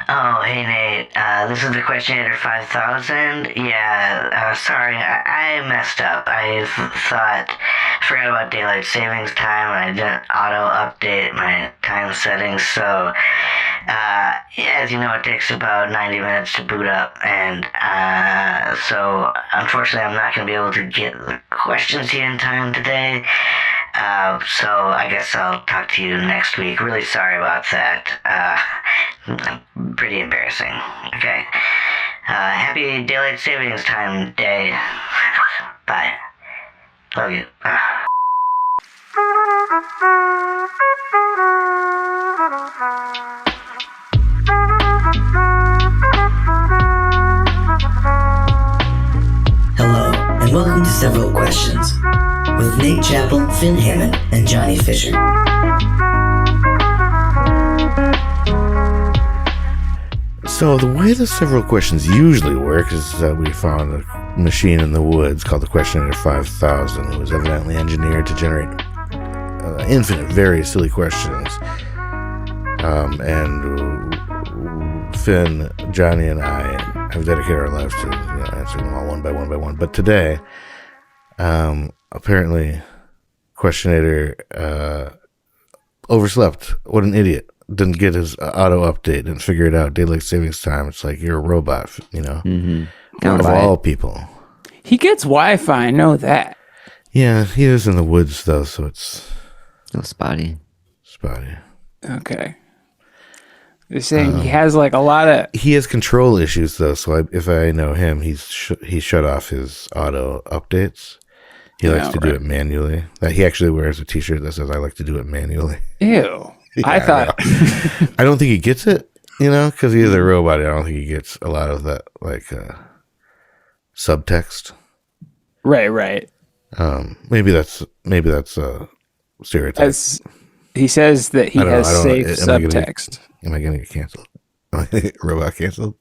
Oh, hey Nate, this is the Questionator 5000. Yeah, sorry, I messed up. Forgot about daylight savings time, and I didn't auto-update my time settings, so, as you know, it takes about 90 minutes to boot up, and, so, unfortunately, I'm not going to be able to get the questions here in time today. So I guess I'll talk to you next week. Really sorry about that. Pretty embarrassing. Okay. Happy daylight savings time day. Bye. Love you. Hello, and welcome to Several Questions with Nate Chappell, Finn Hammond, and Johnny Fisher. So the way the Several Questions usually work is that we found a machine in the woods called the Questionator 5000. It was evidently engineered to generate infinite, very silly questions. And Finn, Johnny, and I have dedicated our lives to answering them all one by one. But today, apparently, Questionator overslept. What an idiot. Didn't get his auto update, didn't figure it out. Daylight savings time. It's like you're a robot, you know? Mm-hmm. Of all people. He gets Wi-Fi, I know that. Yeah, he is in the woods, though, so it's... Oh, spotty. Okay. They're saying he has like a lot of... He has control issues, though, so if I know him, he shut off his auto updates. He likes to do it manually. He actually wears a t-shirt that says, I like to do it manually. Ew. Yeah, I thought... I don't think he gets it, because he is a robot. I don't think he gets a lot of that, subtext. Right. Maybe that's a stereotype. He says that he has safe subtext. Am I going to get canceled? Robot canceled?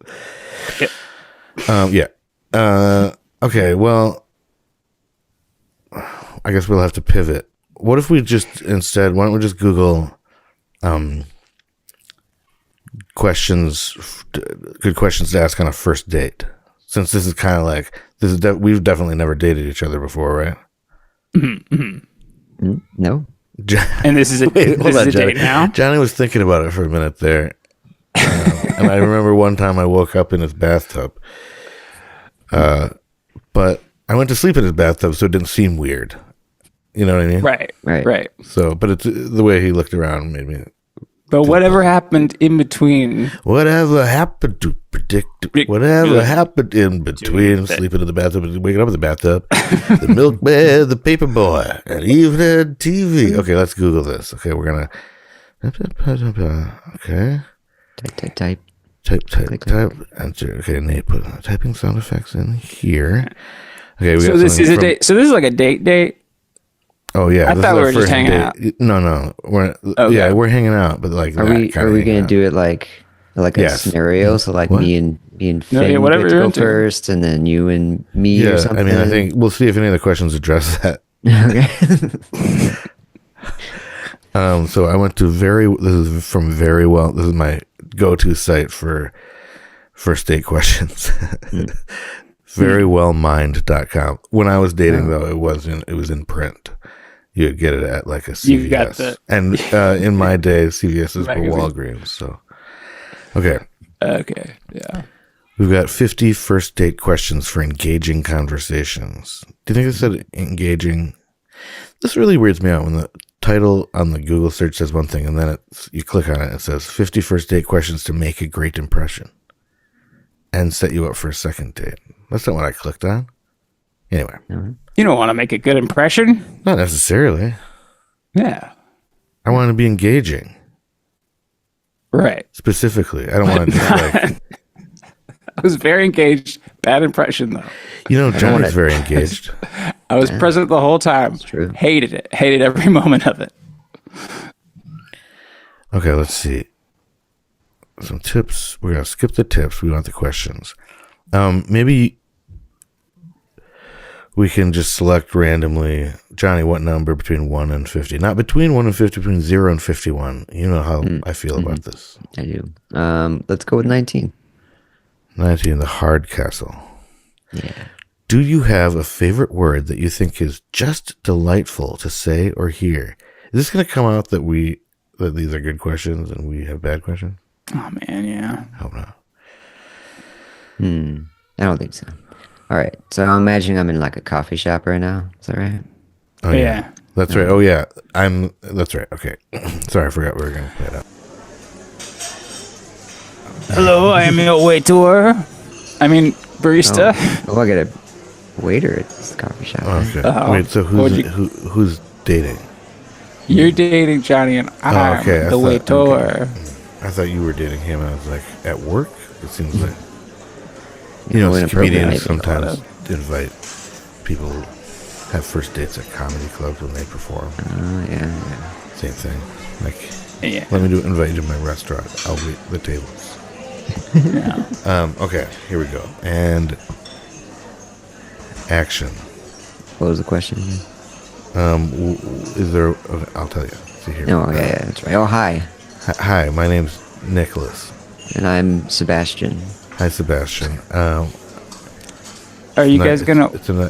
Yeah. Yeah. Okay, well, I guess we'll have to pivot. What if we just, instead, why don't we just Google good questions to ask on a first date? Since this is kind of like, we've definitely never dated each other before, right? Mm-hmm. No. And this is a date now? Johnny was thinking about it for a minute there. And I remember one time I woke up in his bathtub. But I went to sleep in his bathtub, so it didn't seem weird. You know what I mean? Right. So, but it's the way he looked around made me... But whatever happened in between... Whatever happened to predict... Whatever happened in between sleeping in the bathtub and waking up in the bathtub, the milkman, the paper boy, and even had TV. Okay, let's Google this. Okay, we're going to... Okay. Type. Type. Enter. Okay, Nate put typing sound effects in here. Okay, so this is a date. So this is like a date? Oh yeah, I thought we were just hanging out. No, we're hanging out, but like, are we gonna do it like a scenario? So like me and Finn whatever go first, and then you and me or something. I mean, I think we'll see if any of the questions address that. Okay. So I went to this is from Verywell. This is my go-to site for first date questions. Verywellmind.com. When I was dating, though, it was in print. You would get it at like a CVS. You got and in my day, CVS's were Walgreens. So, okay, yeah. We've got 50 first date questions for engaging conversations. Do you think it said engaging? This really weirds me out when the title on the Google search says one thing, and then you click on it, it says 50 first date questions to make a great impression and set you up for a second date. That's not what I clicked on. Anyway. You don't want to make a good impression? Not necessarily. Yeah. I want to be engaging. Right. Specifically. I don't want to just like... I was very engaged. Bad impression, though. Johnny's very engaged. I was present the whole time. That's true. Hated it. Hated every moment of it. Okay, let's see. Some tips. We're going to skip the tips. We want the questions. Maybe we can just select randomly, Johnny, what number between 1 and 50? Not between 1 and 50, between 0 and 51. You know how I feel about this. I do. Let's go with 19. 19, the hard castle. Yeah. Do you have a favorite word that you think is just delightful to say or hear? Is this going to come out that these are good questions and we have bad questions? Oh, man, yeah. Hope not. I don't think so. All right. So I'm imagining I'm in like a coffee shop right now. Is that right? Oh, Yeah. That's right. Oh, yeah. That's right. Okay. Sorry, I forgot we were going to play it out. Hello, I am your waiter. I mean, barista. Oh, I got a waiter at this coffee shop. Oh, okay. Oh, Wait, so who's dating? You're dating Johnny and I'm okay, the waiter. I thought you were dating him, and I was like, at work? It seems like... Inappropriate, comedians maybe. sometimes invite people who have first dates at comedy clubs when they perform. Oh, yeah. Same thing. Like, Yeah. let me invite you to my restaurant. I'll wait the tables. Yeah. Okay, here we go. And action. What was the question again? Is there... Okay, I'll tell you. See here. Oh, yeah, that's right. Oh, hi. Hi, my name's Nicholas. And I'm Sebastian. Hi, Sebastian. Are you guys gonna It's in the...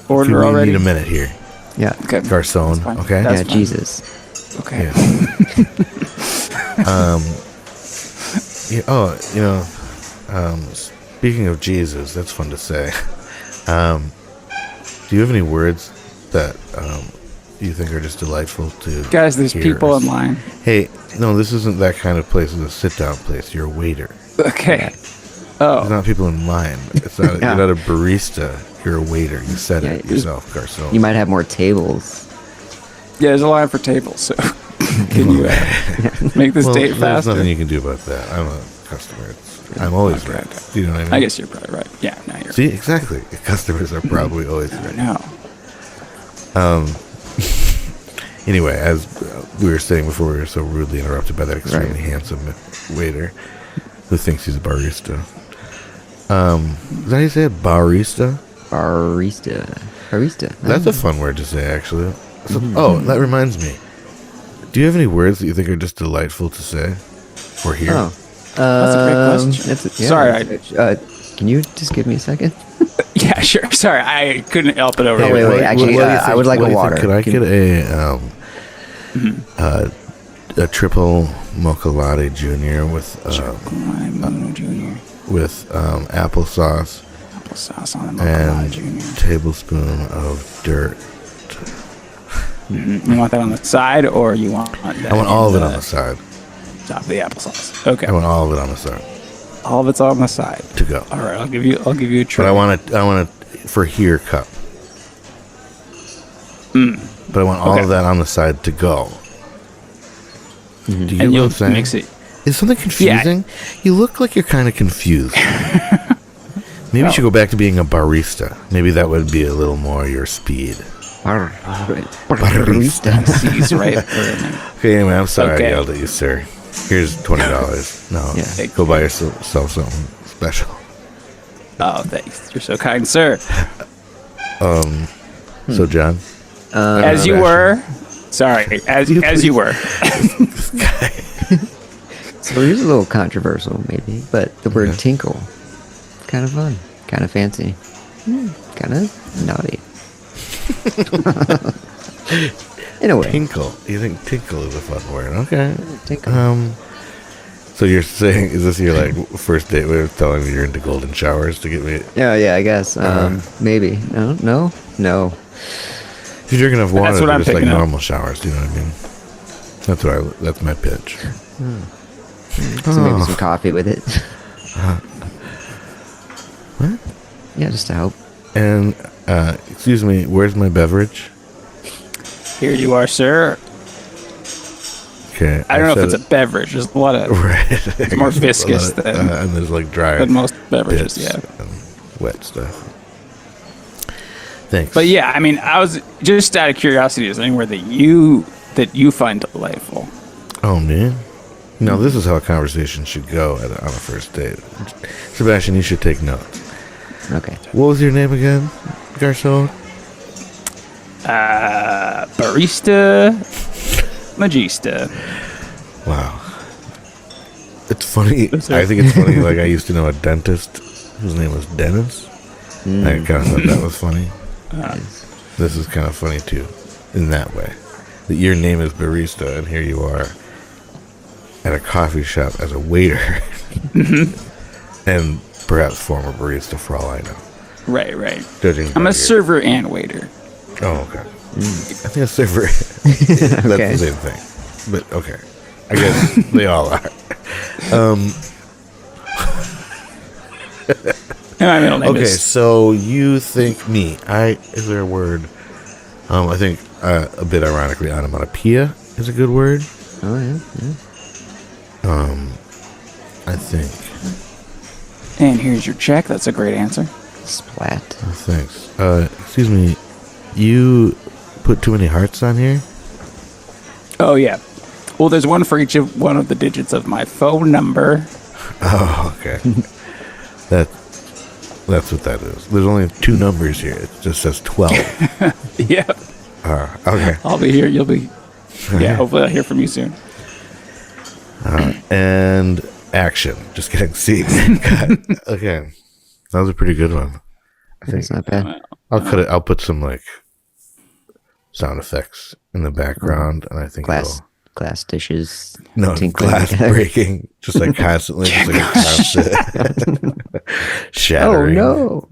order We already? need a minute here. Yeah. Okay. Garcon, That's fine. okay? That's Yeah, fine. Jesus. Okay. Yeah. Speaking of Jesus, that's fun to say. Do you have any words that you think are just delightful to Guys, there's hear? people in line. Hey, no, this isn't that kind of place. It's a sit-down place. You're a waiter. Okay. There's Oh, not people in line. It's not. Yeah. You're not a barista. You're a waiter. You said it Yeah, yourself, Garcon. You might have more tables. yeah, there's a line for tables, so can you make this date there's faster? nothing you can do about that. I'm a customer. I'm always right. okay. Do you know what I mean? I guess you're probably right. Yeah, now you're See, exactly. Customers are probably always right right. now. Anyway, as we were saying before, we were so rudely interrupted by that extremely Right. handsome waiter who thinks he's a barista. Is that how you say it? Barista? Barista. That's a fun word to say, actually. So, oh, that reminds me. Do you have any words that you think are just delightful to say or hear? Oh. That's a great question. Sorry, Can you just give me a second? Yeah, sure. Sorry, I couldn't help it over Oh, here. wait. Actually, do you I would like what a do you think? water. Could I get a triple mocha latte junior with Junior. with applesauce Applesauce on the and Junior. tablespoon of dirt? You want that on the side, or you want that I want all of in it on the side. top of the applesauce? Okay, I want all of it on the side all of it's on the side. to go. All right, I'll give you a tray. But I want a for here cup. But I want all Okay. of that on the side to go. Do you get and what you'll I'm saying? mix it. Is something confusing? You look like you're kind of confused. Maybe you should go back to being a barista. Maybe that would be a little more your speed. Barista. C's right there. Okay, anyway, I'm sorry Okay. I yelled at you, sir. Here's $20. No, Yeah. go buy yourself something special. Oh, thanks. You're so kind, sir. So, John, As you were. Sorry, as you were. So here's a little controversial, maybe, but the word tinkle, kind of fun, kind of fancy, kind of naughty. In a way. tinkle. You think tinkle is a fun word? Okay. Tinkle. So you're saying, is this your like first date way of telling me you're into golden showers to get me? Yeah, I guess. Maybe. No. If you're drinking enough water, That's what they're I'm just like picking up. normal showers. Do you know what I mean? That's my pitch. So maybe some coffee with it. What? Yeah, just to help. And excuse me, where's my beverage? Here you are, sir. Okay. I don't know if it's a beverage. There's a lot of right. It's more viscous than and there's like dry most beverages. bits Yeah. and wet stuff. Thanks. But yeah, I mean, I was just out of curiosity. Is there anywhere that you find delightful? Oh man. Now this is how a conversation should go on a first date. Sebastian, you should take notes. Okay. What was your name again? garçon? Barista. Magista. Wow. It's funny. I think it's funny. Like, I used to know a dentist whose name was Dennis. I kind of thought that was funny. This is kind of funny, too, in that way. That your name is Barista, and here you are at a coffee shop as a waiter. And perhaps former barista, for all I know. Right. Judging I'm by a your- server and waiter. Oh, okay. I think a server, that's Okay. the same thing. But, okay. I guess they all are. And my middle name Okay, is... so you think me. Is there a word? I think, a bit ironically, onomatopoeia is a good word. Oh, yeah. I think. And here's your check. That's a great answer. Splat. Oh, thanks. Excuse me. You put too many hearts on here? Oh, yeah. Well, there's one for each of one of the digits of my phone number. Oh, okay. That's what that is. There's only 2 numbers here. It just says 12. Yeah. Okay. I'll be here. You'll be... Yeah, hopefully I'll hear from you soon. And action. Just kidding. See. Okay. That was a pretty good one. I think It's not bad. I'll cut it. I'll put some, like, sound effects in the background, and I think Glass dishes. no tinkling glass together. breaking, just like constantly, just like a constant Oh, shattering. no.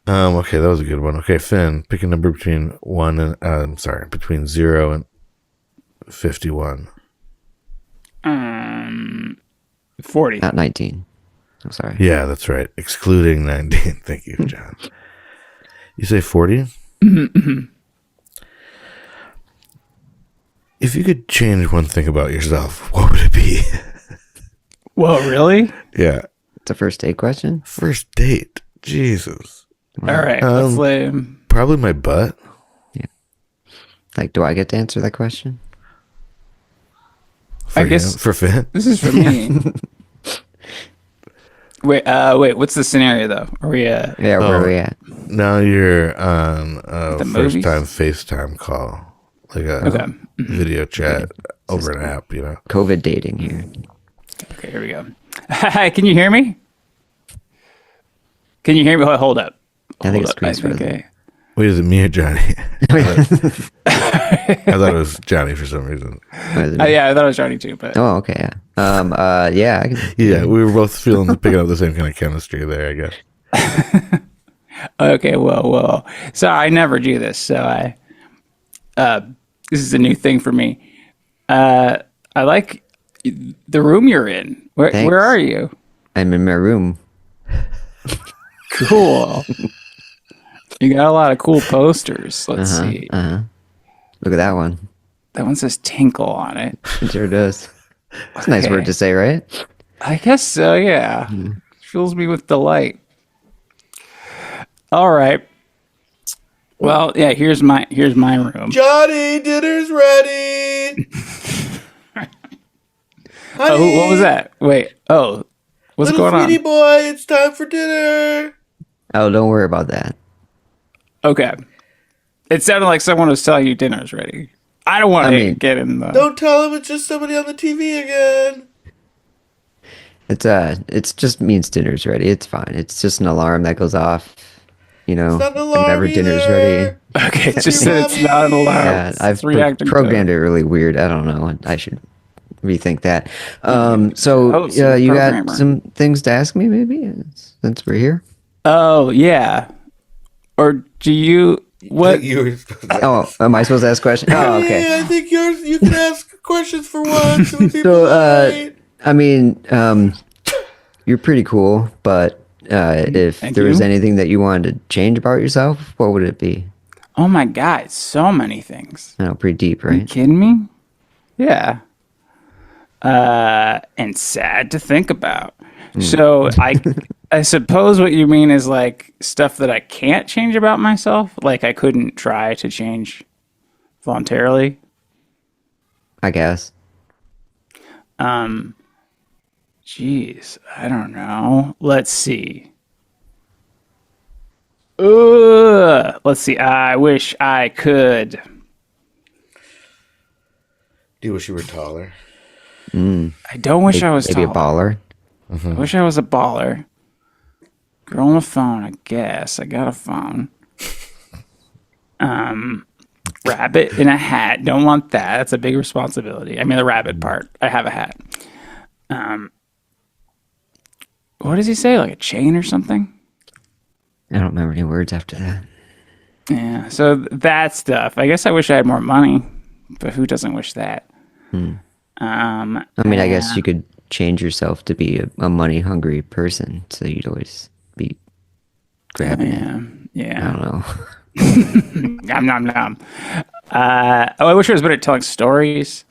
Okay, that was a good one. Okay, Finn, pick a number between between 0 and 51. 40. Not 19. I'm sorry. Yeah, that's right. Excluding 19. Thank you, John. You say 40? If you could change one thing about yourself, what would it be? Whoa, really? Yeah. It's a first date question? First date. Jesus. All right. Let's lay... Probably my butt. Like, do I get to answer that question? For I guess- him, for Finn. This is for me. Wait, what's the scenario, though? Are we... Yeah, where are we at? Now you're on a The first movies? time FaceTime call. Like a Okay. video chat over an app, you know. COVID dating here. Okay, here we go. Hi, can you hear me? Can you hear me? Hold up. I think Hold it's up. Chris. Okay. Wait, is it me or Johnny? I thought it was Johnny for some reason. Yeah, I thought it was Johnny too, but... Oh, okay, yeah. Yeah, I can, Yeah, we were both picking up the same kind of chemistry there, I guess. Okay, well. So I never do this, so this is a new thing for me. I like the room you're in. Where Thanks. are you? I'm in my room. Cool. You got a lot of cool posters. Let's see. Look at that one. That one says Tinkle on it. It sure does. It's a nice word to say, right? I guess so, yeah. Fills me with delight. All right. Well, yeah, here's my room. Johnny, dinner's ready. Oh, what was that? Wait. Oh, what's going on? boy, it's time for dinner. Oh, don't worry about that. Okay. It sounded like someone was telling you dinner's ready. I don't want to get in the... Don't tell him it's just somebody on the TV again. It's just means dinner's ready. It's fine. It's just an alarm that goes off. You know, not an alarm whenever dinner's either. ready. Okay, it just said it's not an alarm. Yeah, I've reacting programmed it really weird. I don't know. I should rethink that. So Oh, so the you got programmer. some things to ask me, maybe, since we're here. Oh, yeah. Or do you... What? You were supposed to- Oh, am I supposed to ask questions? Oh, okay. Hey, I think you can ask questions for once. It would be So, polite. I mean, you're pretty cool, but if Thank there was you. anything that you wanted to change about yourself, what would it be? Oh my God, so many things. I know, pretty deep, Are you right? kidding me? Yeah. And sad to think about. So I suppose what you mean is like stuff that I can't change about myself. Like I couldn't try to change voluntarily. I guess. Geez, I don't know. Let's see. Let's see. I wish I could. Do you wish you were taller? I don't wish I was Maybe a taller. baller. I wish I was a baller. Girl on the phone, I guess. I got a phone. Rabbit in a hat. Don't want that. That's a big responsibility. I mean, the rabbit part. I have a hat. What does he say? Like a chain or something? I don't remember any words after that. Yeah. So that stuff. I guess I wish I had more money, but who doesn't wish that? I mean, I guess you could change yourself to be a money-hungry person, so you'd always be grabbing it. Yeah. I don't know. Nom nom nom. I wish I was better at telling stories.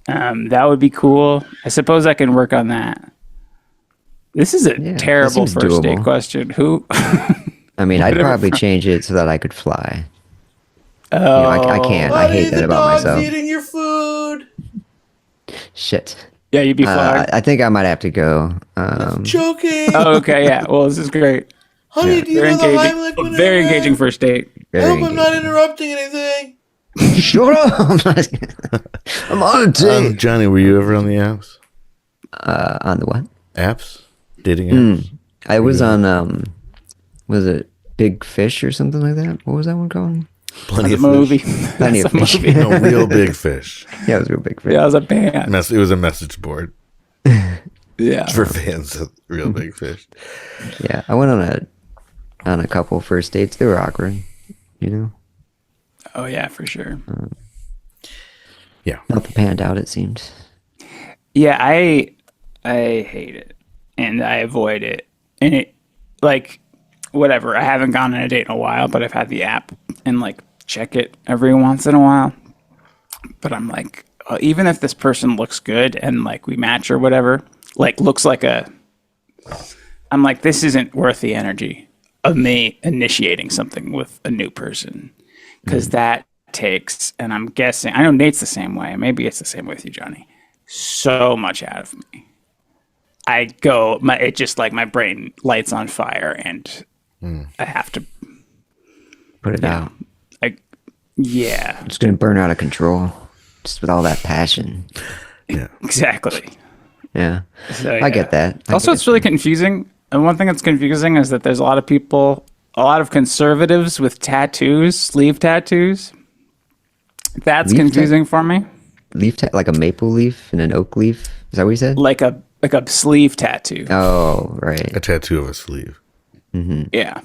That would be cool. I suppose I can work on that. This is a that terrible seems first date doable. question. Who? I mean, I'd probably change it so that I could fly. I can't. I hate that about myself. Eating your food. Shit. Yeah, you'd be flying. I think I might have to go. Joking. Oh, okay, yeah. Well, this is great. Honey, do you Very know the engaging. Heimlich maneuver? Very engaging first date. I hope I'm not interrupting anything. Shut up! I'm on a date. Johnny, were you ever on the apps? On the what? Apps? Dating apps? I was on. Was it Big Fish or something like that? What was that one called? Plenty That's of a movie. fish. Plenty That's of a Fish. movie. No, real big fish. Yeah, it was Real Big Fish. Yeah, it was a band. It was a message board Yeah. for fans of real big fish. Yeah, I went on a couple first dates. They were awkward, you know. Oh yeah, for sure. Yeah. Nothing panned out, it seemed. Yeah, I hate it and I avoid it. And it like whatever. I haven't gone on a date in a while, but I've had the app and like check it every once in a while. But I'm like, even if this person looks good and like we match or whatever, like looks like I'm like, this isn't worth the energy of me initiating something with a new person because that takes, and I'm guessing, I know Nate's the same way. Maybe it's the same with you, Johnny. So much out of me. It just like my brain lights on fire and I have to Put it out. Yeah, It's going to burn out of control. Just with all that passion. Yeah. exactly. Yeah. So, I get that. Also, it's really confusing. And one thing that's confusing is that there's a lot of conservatives with tattoos, sleeve tattoos. That's Leaf confusing for me. like a maple leaf and an oak leaf. Is that what you said? Like a sleeve tattoo. Oh, right. A tattoo of a sleeve. Yeah.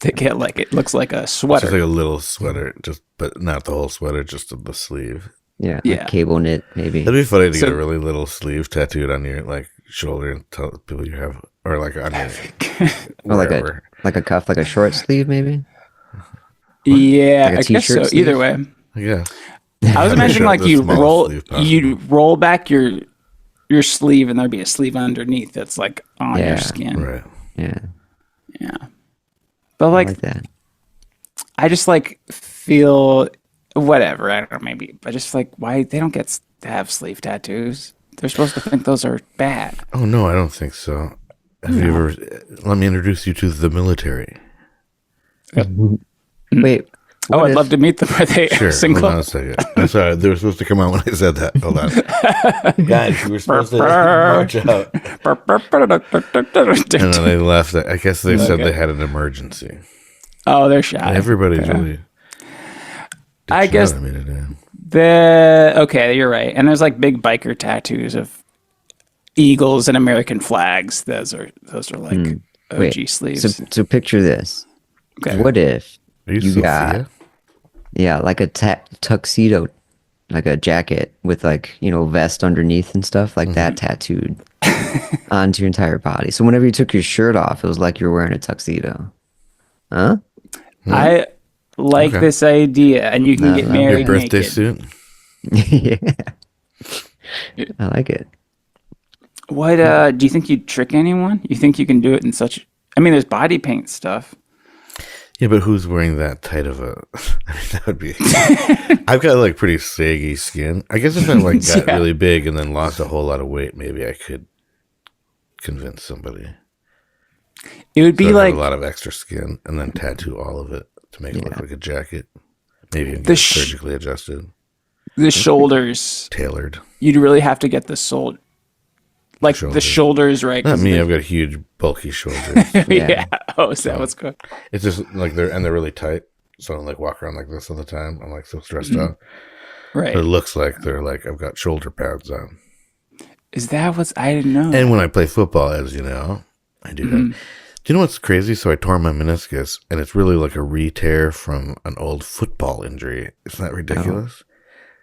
They get like, it looks like a Just sweater. like a little sweater, but not the whole sweater, just the sleeve. Yeah. Yeah. Like cable knit, maybe. That'd be funny to So- get a really little sleeve tattooed on your like shoulder and tell people you have, or like on your Or wherever. like a cuff, like a short sleeve, maybe. Yeah, Like a I guess so. t-shirt sleeve? Either way. Yeah. I was imagining Show like the you smallest sleeve possible. you'd roll back your sleeve and there'd be a sleeve underneath that's like on Yeah. your skin. Right. Yeah. Yeah. But I like like that. I just like feel whatever. I don't know, maybe. I just like why they don't get to have sleeve tattoos. They're supposed to think those are bad. Oh no, I don't think so. Have you ever? Let me introduce you to the military. Wait. Oh, what I'd if- love to meet them. Are they Sure. single? Hold on a second. I'm sorry. They were supposed to come out when I said that. Hold on. Guys, you were supposed to march out. And then they left. I guess they said they had an emergency. Oh, they're shy. Everybody's really. I guess I mean, it, okay, you're right. And there's like big biker tattoos of eagles and American flags. Those are like OG Wait. sleeves. So picture this. Okay. What if Are you you got Sophia? yeah, like a tuxedo, like a jacket with like, vest underneath and stuff like that tattooed onto your entire body. So whenever you took your shirt off, it was like you were wearing a tuxedo. Huh? I like Okay. this idea, and you can get Your married birthday naked. suit? Yeah. I like it. What do you think you'd trick anyone? You think you can do it in such? I mean, there's body paint stuff. Yeah, but who's wearing that tight of a? I mean, that would be. I've got like pretty saggy skin. I guess if I like got Yeah. really big and then lost a whole lot of weight, maybe I could convince somebody. It would be So I'd like have a lot of extra skin and then tattoo all of it to make it look like a jacket. Maybe even The get it sh- surgically adjusted, the shoulders. tailored. You'd really have to get the like the shoulders right. Not 'cause me. the- I've got huge, bulky shoulders. yeah. Oh, is that what's good? It's just like they're really tight. So I like walk around like this all the time. I'm like so stressed Mm-hmm. out. Right. But it looks like they're like I've got shoulder pads on. Is that what's? I didn't know. And when I play football, as you know, I do Mm-hmm. that. Do you know what's crazy? So I tore my meniscus, and it's really like a re-tear from an old football injury. Isn't that ridiculous?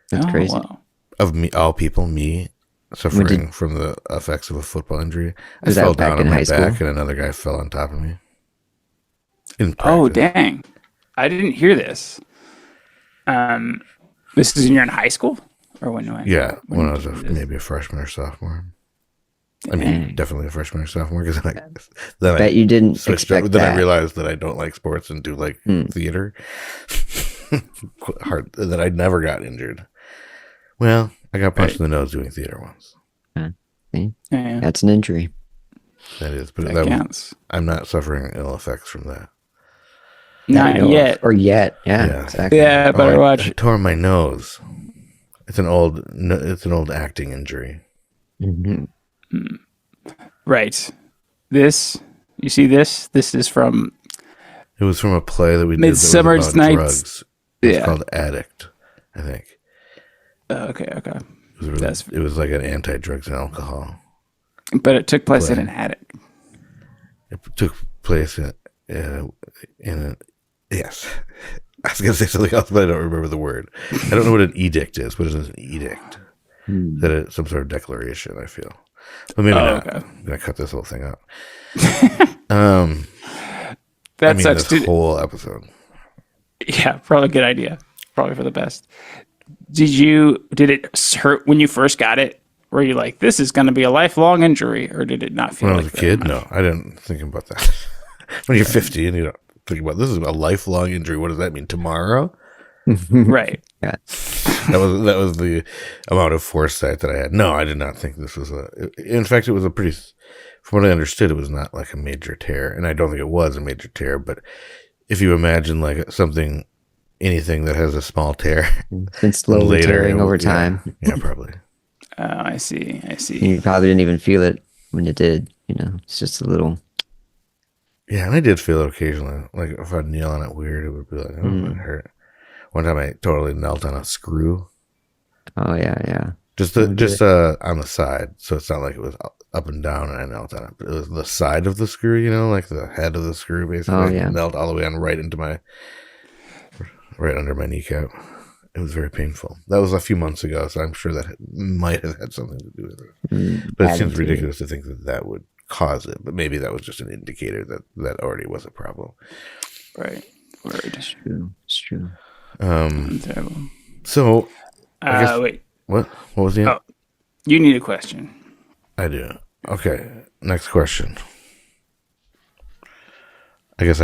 That's crazy. Wow. Of me, all people, me suffering from the effects of a football injury. I Was that fell back down in on my high school? back, and another guy fell on top of me. In Oh, practice. dang. I didn't hear this. This is when you're in high school? Or when? Yeah, when I was did you do this? maybe a freshman or sophomore. I Dang. mean, definitely a freshman or sophomore because then Bet you didn't switched expect up. Then I that. realized that I don't like sports and do like theater. Hard that I never got injured. Well, I got punched in the nose doing theater once. See? Yeah, That's an injury. That is, but that counts. I'm not suffering ill effects from that. Not You know, yet. Or yet. Yeah, Yeah. exactly. Yeah, better I watch. tore my nose. It's an old acting injury. Mhm. Right. This, you see this? This is from, It was from a play that we did Midsummer that was about Night's- drugs. It's yeah. called Addict, I think. okay. It was like an anti-drugs and alcohol. But it took place in Play. an attic. It took place yes. I was going to say something else, but I don't remember the word. I don't know what an edict is. What is an edict? That it's some sort of declaration, I feel. But maybe not. okay. I'm going to cut this whole thing out. That sucks. this whole episode. Yeah, probably a good idea. Probably for the best. Did it hurt when you first got it? Were you like, this is going to be a lifelong injury? Or did it not feel When I like was a that kid, much? no, I didn't think about that. When you're 50 and you don't think about this is a lifelong injury. What does that mean? Tomorrow? Right. Yeah. That was the amount of foresight that I had. No, I did not think this was in fact, it was a pretty, from what I understood, it was not like a major tear. And I don't think it was a major tear, but if you imagine like anything that has a small tear, It's been slowly tearing over time. Yeah, probably. Oh, I see. You probably didn't even feel it when you did. You know, it's just a little. Yeah, and I did feel it occasionally. Like if I'd kneel on it weird, it would be like, oh, it hurt. One time I totally knelt on a screw. Oh yeah. Just on the side, so it's not like it was up and down and I knelt on it. But it was the side of the screw, like the head of the screw, basically. Oh, yeah. Knelt all the way on right under my kneecap. It was very painful. That was a few months ago, so I'm sure that might have had something to do with it. But it seems ridiculous to think that would cause it. But maybe that was just an indicator that already was a problem. Right. Word. It's true. Terrible. So, I guess, Wait. what was the end? Oh. You need a question. I do. Okay, next question. I guess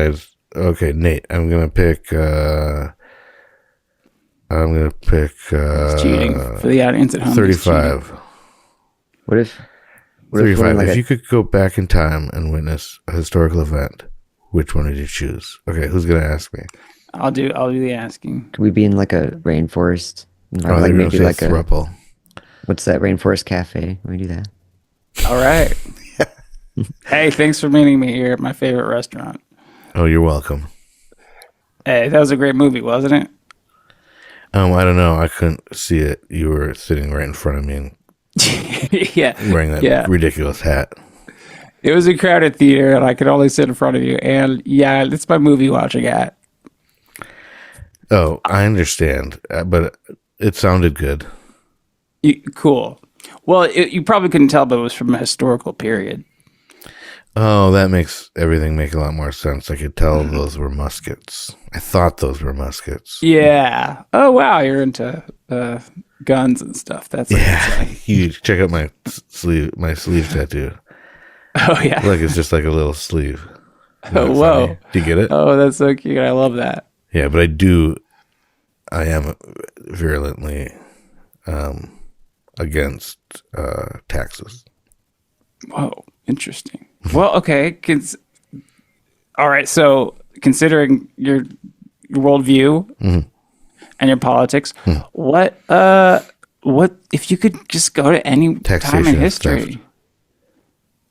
okay, Nate, I'm gonna pick It's cheating for the audience at home. 35. What if 35. like If you could go back in time and witness a historical event, which one would you choose? Okay, who's gonna ask me? I'll do the asking. could we be in like a rainforest? Or Oh, like they're maybe gonna like say a throuple. what's that rainforest cafe? Can we do that? All right. Hey, thanks for meeting me here at my favorite restaurant. Oh, you're welcome. Hey, that was a great movie, wasn't it? I don't know. I couldn't see it. You were sitting right in front of me and Yeah. wearing that ridiculous hat. It was a crowded theater, and I could only sit in front of you. And yeah, it's my movie watching hat. Oh, I understand, but it sounded good. Cool. Well, you probably couldn't tell, but it was from a historical period. Oh, that makes everything make a lot more sense. I could tell those were muskets. I thought those were muskets. Yeah. Oh, wow. You're into guns and stuff. That's Huge. Check out my sleeve tattoo. Oh, yeah. Like it's just like a little sleeve. Isn't Oh, that whoa. funny? Do you get it? Oh, that's so cute. I love that. Yeah, but I am virulently against taxes. Whoa. Interesting. Well, okay. All right. So considering your worldview and your politics, what if you could just go to any Taxation time in and history? theft.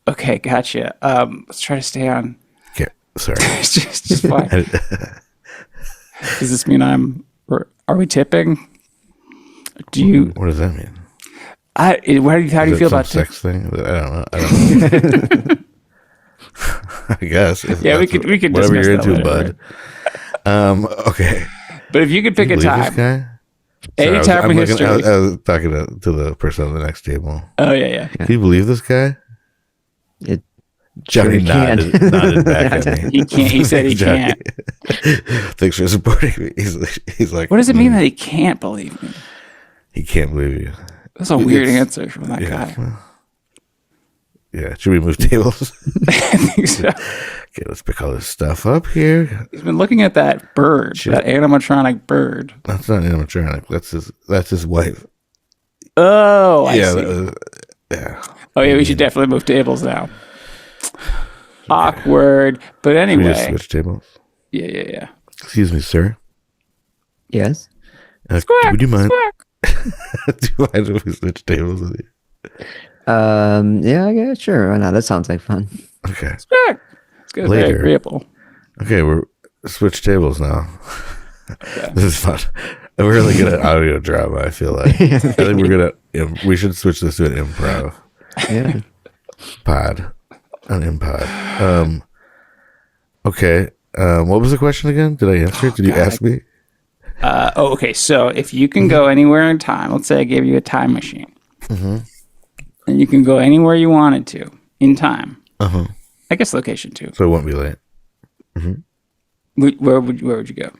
Okay, gotcha. Let's try to stay on. Okay, sorry. It's just fine. Does this mean are we tipping? Do you? What does that mean? How do you Is feel that about some tipping? sex thing? I don't know. I guess. Yeah, we could whatever dismiss you're that into, later, bud. Okay. But if you could pick Can a you believe this time, guy? any Sorry, time in history. I was talking to the person on the next table. Oh yeah. Can you believe this guy? It Johnny sure can. nodded back at me. He can't. He said he Johnny. can't. Thanks for supporting me. He's like, What does it mean that he can't believe me? he can't believe you? That's a weird answer from that guy. well, yeah. Should we move tables? I think so. Okay, let's pick all this stuff up here. He's been looking at that bird, that animatronic bird. That's not animatronic. That's his wife. Oh, I see. Yeah. Oh yeah, we should definitely move tables now. Awkward, but We just anyway. switch tables. Yeah. Excuse me, sir. Yes. Would you mind? Squawk. Do you mind if we switch tables with you? Yeah, sure. Why not? That sounds like fun. Okay. Squawk. It's good. Very Later. agreeable. Okay, we're switch tables now. This is fun. We're really good at audio drama. I feel like. I think we're gonna. We should switch this to an improv Yeah. pod, an impod. Okay. What was the question again? Did I answer it? Did you ask me? Okay. So if you can go anywhere in time, let's say I gave you a time machine, and you can go anywhere you wanted to in time. I guess location too. So it won't be late. Where would you go?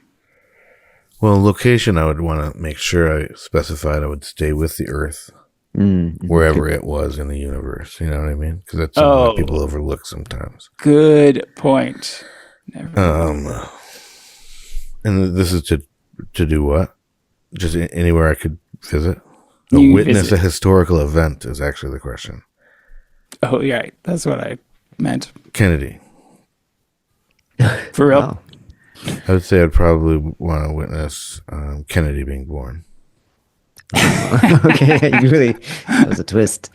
Well, location, I would want to make sure I specified I would stay with the Earth, wherever it was in the universe. You know what I mean? Because that's something that people overlook sometimes. Good point. And this is to do what? Just anywhere I could visit? You Witness visit. a historical event is actually the question. Oh, yeah, right. That's what I meant. Kennedy. For real? Wow. I would say I'd probably want to witness Kennedy being born. Okay, that was a twist.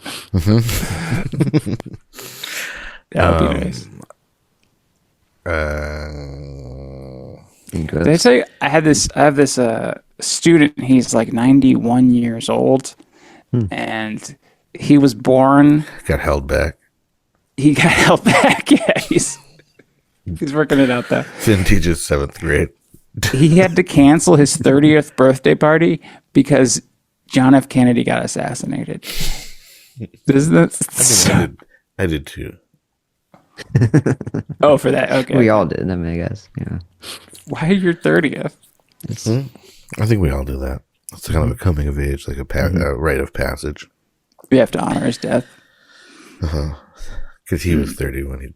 That would be nice. Did I tell you I have this student, he's like 91 years old, and he was born, Got held back. he got held back. Yeah, he's working it out though. Finn teaches 7th grade. He had to cancel his 30th birthday party because John F. Kennedy got assassinated. I did too. Oh, for that. Okay. We all did. I mean, I guess. Yeah. Why your 30th? I think we all do that. It's kind of a coming of age, like a rite of passage. We have to honor his death. Because he was 30 when he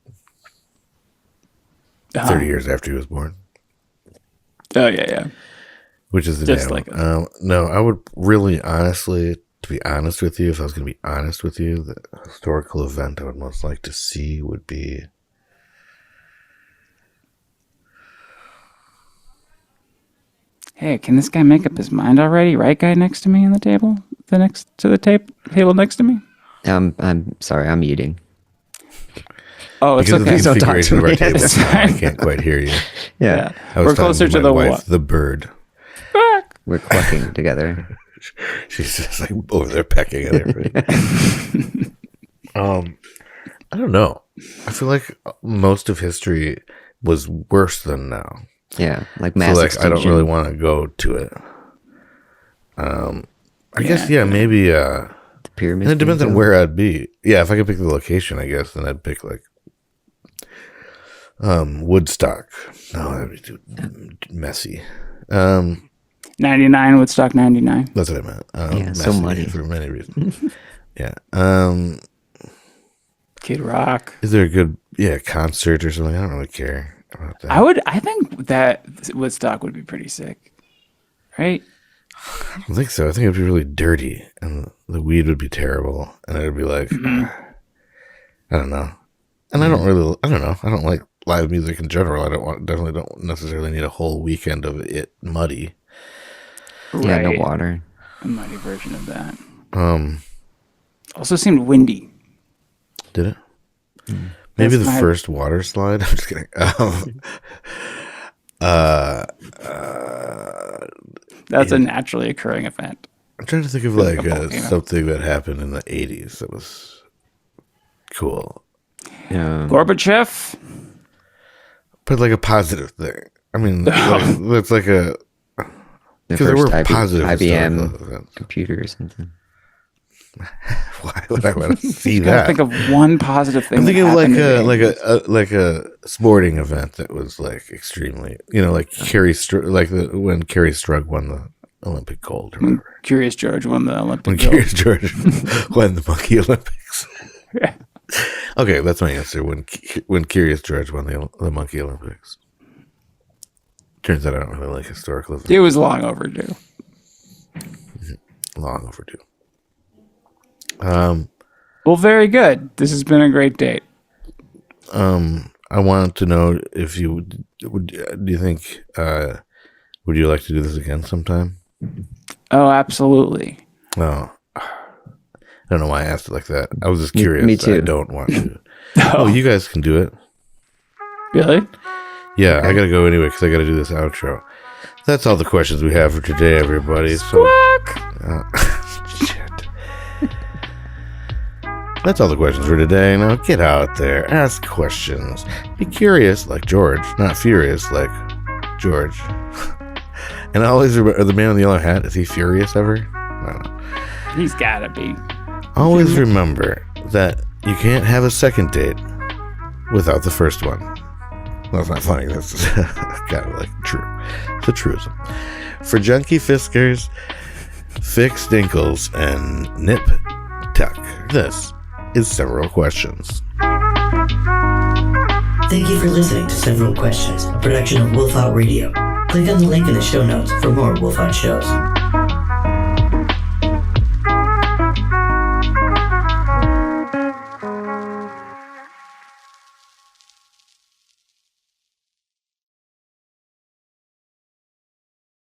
30 years after he was born. Oh, yeah. Which is the Just day. like no, I would really honestly, to be honest with you, if I was going to be honest with you, the historical event I would most like to see would be Hey, can this guy make up his mind already? Right guy next to me on the table? Table next to me? I'm sorry. I'm eating. Oh, it's because okay. of the Don't talk to configuration of our me. table. It's I fine. can't quite hear you. Yeah. I was We're talking closer to my the wife, what? the bird. We're clucking together. She's just like over there pecking at everything. I don't know. I feel like most of history was worse than now. Yeah. Like So mass like extinction. I don't really want to go to it. I guess maybe The pyramid. and it depends thing, on too. where I'd be. Yeah, if I could pick the location, I guess then I'd pick like Woodstock. No, that'd be too messy. 99, Woodstock 99. That's what I meant. Yeah, so messy muddy. for many reasons. Yeah. Kid Rock. Is there a good concert or something? I don't really care about that. I think that Woodstock would be pretty sick. Right? I don't think so. I think it'd be really dirty, and the weed would be terrible, and it'd be like, I don't know. And I don't know. I don't like live music in general. Definitely don't necessarily need a whole weekend of it muddy. Yeah, no Right. water. A mighty version of that. Um, Also seemed windy. did it? Maybe That's the my- first water slide. I'm just kidding. That's a naturally occurring event. I'm trying to think of Like like a volcano. something that happened in the 80s that was cool, Gorbachev. but like a positive thing. I mean, like, it's like a The because there first were positive IBM historical events. computer or something. Why would I want to see Gotta that? think of one positive thing. I'm thinking that of like happened in the 80s. like a sporting event that was like extremely, like when Kerry Strug won the Olympic gold or whatever. Curious George won the Olympic When gold. Curious George won the Monkey Olympics. Yeah. Okay, that's my answer. When Curious George won the Monkey Olympics. Turns out I don't really like historical events. It was long overdue. Long overdue. Well, very good. This has been a great date. I wanted to know if you would. Do you think? Would you like to do this again sometime? Oh, absolutely. No. I don't know why I asked it like that. I was just curious. me too. I don't want to. Oh, you guys can do it. Really? Yeah, I gotta go anyway because I gotta do this outro. That's all the questions we have for today, everybody. So, shit. That's all the questions for today. Now get out there, ask questions, be curious like George, not furious like George. And I always remember the man in the yellow hat. Is he furious ever? I don't know. He's gotta be. Always remember that you can't have a second date without the first one. That's not funny. That's kind of like true. It's a truism. For Junkie Fiskers, Fix Dinkles, and Nip Tuck, this is Several Questions. Thank you for listening to Several Questions, a production of Wolf Out Radio. Click on the link in the show notes for more Wolf Out shows.